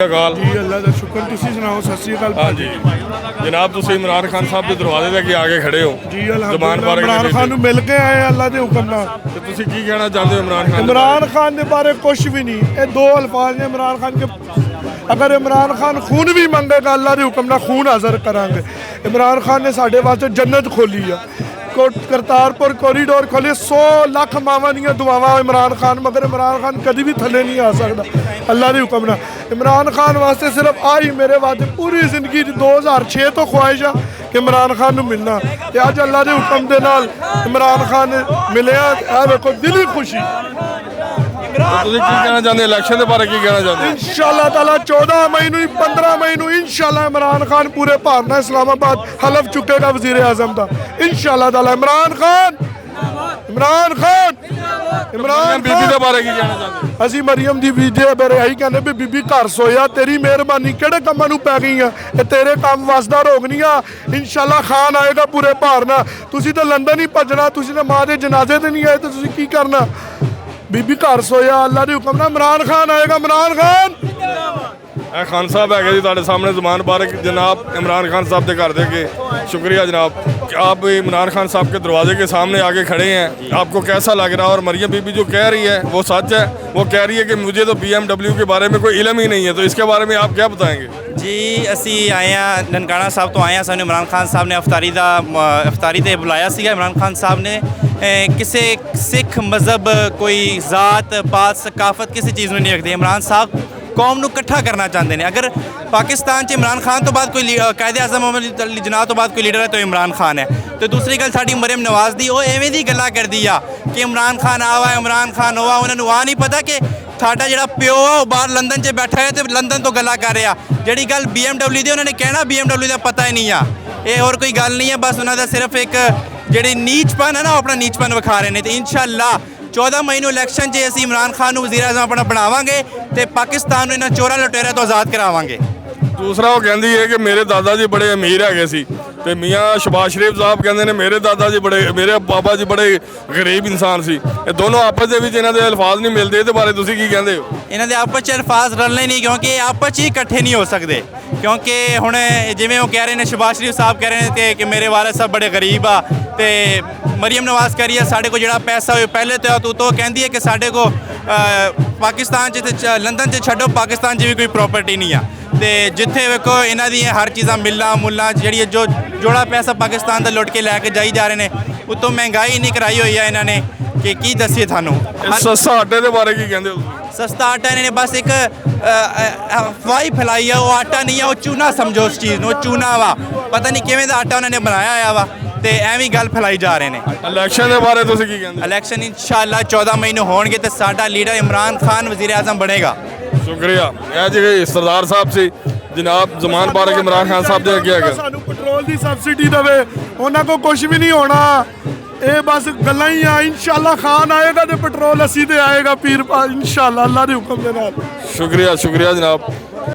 ਅਕਾਲ ਜੀ ਅੱਲਾ ਦਾ ਸ਼ੁਕਰ। ਤੁਸੀਂ ਸੁਣਾਓ? ਸਤਿ ਸ੍ਰੀ ਅਕਾਲ। ਹਾਂਜੀ ਜਨਾਬ, ਤੁਸੀਂ ਇਮਰਾਨ ਖਾਨ ਸਾਹਿਬ ਦੇ ਦਰਵਾਜ਼ੇ ਤੇ ਆ ਕੇ ਖੜੇ ਹੋ। ਜੀ ਅਲਹਮਦੁਲਿल्लाह ਇਮਰਾਨ ਖਾਨ ਨੂੰ ਮਿਲ ਕੇ ਆਏ ਅੱਲਾ ਦੇ ਹੁਕਮ ਨਾਲ। ਤੇ ਤੁਸੀਂ ਕੀ ਕਹਿਣਾ ਚਾਹੁੰਦੇ ਹੋ इमरान खान के बारे कुछ भी नहीं, ये दो अल्फाज ने इमरान खान के। अगर इमरान खान खून भी मंगेगा अल्लाह के हुक्म नाल खून हाज़र करांगे। इमरान खान ने साढ़े वास्ते जन्नत खोली है, करतारपुर कॉरीडोर खोले। 100 लाख मावां दियां दुआवां इमरान खान, मगर इमरान खान कभी भी थले नहीं आ सकता अल्लाह के हुक्म नाल। इमरान खान वास्ते सिर्फ आई मेरे वास्ते पूरी जिंदगी 2006 तो ख्वाहिश है कि इमरान खान नूं मिलना, ते अज अल्लाह के हुक्म दे नाल इमरान खान मिलिया। आ देखो दिली खुशी। ਤੁਸੀਂ ਕੀ ਕਹਿਣਾ ਚਾਹੁੰਦੇ ਇਲੈਕਸ਼ਨ ਦੇ ਬਾਰੇ ਕੀ ਕਹਿਣਾ ਚਾਹੁੰਦੇ इंशाअल्लाह ताला 14 मई नूं 15 मई नूं इंशाअल्लाह इमरान खान पूरे भारत में इस्लामाबाद हलफ चुकेगा वजीर आजम का इंशाअल्लाह ताला। इमरान खान ਬੀਬੀ ਦੇ ਬਾਰੇ ਕੀ ਕਹਿਣਾ ਚਾਹੁੰਦੇ ਅਸੀਂ ਮਰੀਮ ਦੀ ਬੀਬੀ ਬਾਰੇ ਇਹੀ ਕਹਿੰਦੇ ਵੀ ਬੀਬੀ ਘਰ ਸੋਇਆ, ਤੇਰੀ ਮਿਹਰਬਾਨੀ ਕਿਹੜੇ ਕੰਮਾਂ ਨੂੰ ਪੈ ਗਈ ਆ, ਇਹ ਤੇਰੇ ਕੰਮ ਵਸਦਾ ਰੋਗਨੀਆਂ। ਇੰਸ਼ਾਅੱਲਾ ਖਾਨ ਆਏਗਾ ਪੂਰੇ ਭਾਰ ਨਾਲ। ਤੁਸੀਂ ਤਾਂ ਲੰਡਨ ਹੀ ਭੱਜਣਾ, ਤੁਸੀਂ ਤਾਂ ਮਾਂ ਦੇ ਜਨਾਜ਼ੇ ਤੇ ਨਹੀਂ ਆਏ ਤਾਂ ਤੁਸੀਂ ਕੀ ਕਰਨਾ। ਬੀਬੀ ਘਰ ਸੋਇਆ, ਅੱਲਾ ਦੇ ਹੁਕਮ ਨਾਲ इमरान खान आएगा। इमरान खान ਇਹ ਖਾਨ ਸਾਹਿਬ ਹੈਗੇ ਜੀ ਤੁਹਾਡੇ ਸਾਹਮਣੇ ਜ਼ੁਬਾਨ ਬਾਰਕ जनाब इमरान खान साहब के घर देके शुक्रिया जनाब। आप इमरान खान साहब के दरवाजे के सामने आके खड़े हैं, आपको कैसा लग रहा है? और मरियम बीबी जो कह रही है वो सच है, वो कह रही है कि मुझे तो BMW के बारे में कोई इलम ही नहीं है, तो इसके बारे में आप क्या बताएंगे? जी असी आए हैं ननकाना साहब तो आए हैं। सानू इमरान खान साहब ने अफतारी ते बुलाया सीगा। इमरान खान साहब ने किसी सिख मज़हब कोई ज़ात पात सकाफत किसी चीज़ में नहीं रखते। इमरान साहब कौम नूं इकट्ठा करना चाहते हैं। अगर पाकिस्तान च इमरान खान तो बाद कोई कायदे आज़म मोहम्मद अली जिन्नाह तो बाद कोई लीडर है तो इमरान खान है। तो दूसरी गल साडी मरियम नवाज़ दी वो एवें दी गल्लां करदी आ कि इमरान खान आवा इमरान खान होवा। उन्होंने आ नहीं पता कि साडा जिहड़ा प्यो आ वो बाहर लंदन च बैठा है तो लंदन तो गल्लां कर रहा। जिहड़ी गल BMW दी उन्होंने कहना BMW दा पता ही नहीं आ। ये और कोई गल नहीं है, बस उन्होंने सिर्फ एक जिहड़ी नीचपन है ना वो अपना नीचपन विखा रहे हैं। तो इंशाअल्लाह 14 मई ਨੂੰ ਇਲੈਕਸ਼ਨ 'ਚ ਅਸੀਂ ਇਮਰਾਨ ਖਾਨ ਨੂੰ ਵਜ਼ੀਰ ਆਜ਼ਮ ਆਪਣਾ ਬਣਾਵਾਂਗੇ ਤੇ ਪਾਕਿਸਤਾਨ ਨੂੰ ਇਹਨਾਂ ਚੋਰਾਂ ਲੁਟੇਰਿਆਂ ਤੋਂ ਆਜ਼ਾਦ ਕਰਾਵਾਂਗੇ। दूसरा वो कहती है कि मेरे दादा जी बड़े अमीर है सी, तो मियाँ शबाज शरीफ साहब कहते हैं मेरे दादा जी बड़े, मेरे बाबा जी बड़े गरीब इंसान सी। ये दोनों आपस ਦੇ ਵਿੱਚ ਇਹਨਾਂ ਦੇ ਅਲਫਾਜ਼ ਨਹੀਂ ਮਿਲਦੇ, ਇਹਦੇ ਬਾਰੇ ਤੁਸੀਂ ਕੀ ਕਹਿੰਦੇ ਹੋ? ਇਹਨਾਂ ਦੇ ਆਪਸ 'ਚ ਅਲਫਾਜ਼ ਰਲਣੇ ਨਹੀਂ, ਕਿਉਂਕਿ ਇਹ ਆਪਸ 'ਚ ਹੀ ਇਕੱਠੇ ਨਹੀਂ ਹੋ ਸਕਦੇ। ਕਿਉਂਕਿ ਹੁਣ ਜਿਵੇਂ ਉਹ ਕਹਿ ਰਹੇ ਨੇ ਸ਼ਬਾਜ਼ ਸ਼ਰੀਫ ਸਾਹਿਬ ਕਹਿ ਰਹੇ ਨੇ ਕਿ ਮੇਰੇ ਵਾਰਿਸ ਸਾਹਿਬ ਬੜੇ ਗਰੀਬ ਆ, ਤੇ ਮਰੀਮ ਨਵਾਜ਼ ਕਹਿ ਰਹੀ ਹੈ ਸਾਡੇ ਕੋਲ ਜਿਹੜਾ ਪੈਸਾ ਹੋਏ ਪਹਿਲੇ ਤੋਂ ਕਹਿੰਦੀ ਹੈ ਕਿ ਸਾਡੇ ਕੋਲ ਪਾਕਿਸਤਾਨ 'ਚ ਲੰਦਨ 'ਚ ਛੱਡੋ, ਪਾਕਿਸਤਾਨ 'ਚ ਵੀ ਕੋਈ ਪ੍ਰੋਪਰਟੀ ਨਹੀਂ ਆ। ਤੇ ਜਿੱਥੇ ਵੇਖੋ ਇਹਨਾਂ ਦੀਆਂ ਹਰ ਚੀਜ਼ਾਂ ਮਿਲਾਂ ਮੁੱਲਾਂ ਜਿਹੜੀ ਜੋ ਜੋੜਾ ਪੈਸਾ ਪਾਕਿਸਤਾਨ ਦਾ ਲੁੱਟ ਕੇ ਲੈ ਕੇ ਜਾਈ ਜਾ ਰਹੇ ਨੇ। ਉੱਤੋਂ ਮਹਿੰਗਾਈ ਨਹੀਂ ਕਰਾਈ ਹੋਈ ਆ ਇਹਨਾਂ ਨੇ ਕਿ ਕੀ ਦੱਸੀਏ ਤੁਹਾਨੂੰ। ਸਸਤਾ ਆਟੇ ਦੇ ਬਾਰੇ ਕੀ ਕਹਿੰਦੇ ਹੋ? ਸਸਤਾ ਆਟਾ ਇਹਨਾਂ ਨੇ ਬਸ ਇੱਕ ਅਫਵਾਹ ਫੈਲਾਈ ਆ। ਉਹ ਆਟਾ ਨਹੀਂ ਆ, ਉਹ ਚੂਨਾ ਸਮਝੋ ਉਸ ਚੀਜ਼ ਨੂੰ, ਉਹ ਚੂਨਾ ਵਾ। ਪਤਾ ਨਹੀਂ ਕਿਵੇਂ ਦਾ ਆਟਾ ਉਹਨਾਂ ਨੇ ਬਣਾਇਆ ਹੋਇਆ ਵਾ ਤੇ ਐਵੇਂ ਗੱਲ ਫੈਲਾਈ ਜਾ ਰਹੇ ਨੇ। ਇਲੈਕਸ਼ਨ ਦੇ ਬਾਰੇ ਤੁਸੀਂ ਕੀ ਕਹਿੰਦੇ? ਇਲੈਕਸ਼ਨ ਇੰਸ਼ਾਅੱਲਾ 14 ਮਈ ਨੂੰ ਹੋਣਗੇ ਤੇ ਸਾਡਾ ਲੀਡਰ ਇਮਰਾਨ ਖਾਨ ਵਜ਼ੀਰ ਆਜ਼ਮ ਬਣੇਗਾ। शुक्रिया। यह जी सरदार साहब से जनाब जमान पारक इमरान खान साहब दे अगे है सानू पेट्रोल दी सब्सिडी देवे, उन्हां को कुछ भी नहीं होना। ये बस गल्लां ही आ। इंशाअल्लाह खान आएगा तो पेट्रोल असी ते आएगा पीर इंशाअल्लाह अल्लाह दे हुक्म दे नाल। शुक्रिया शुक्रिया जनाब।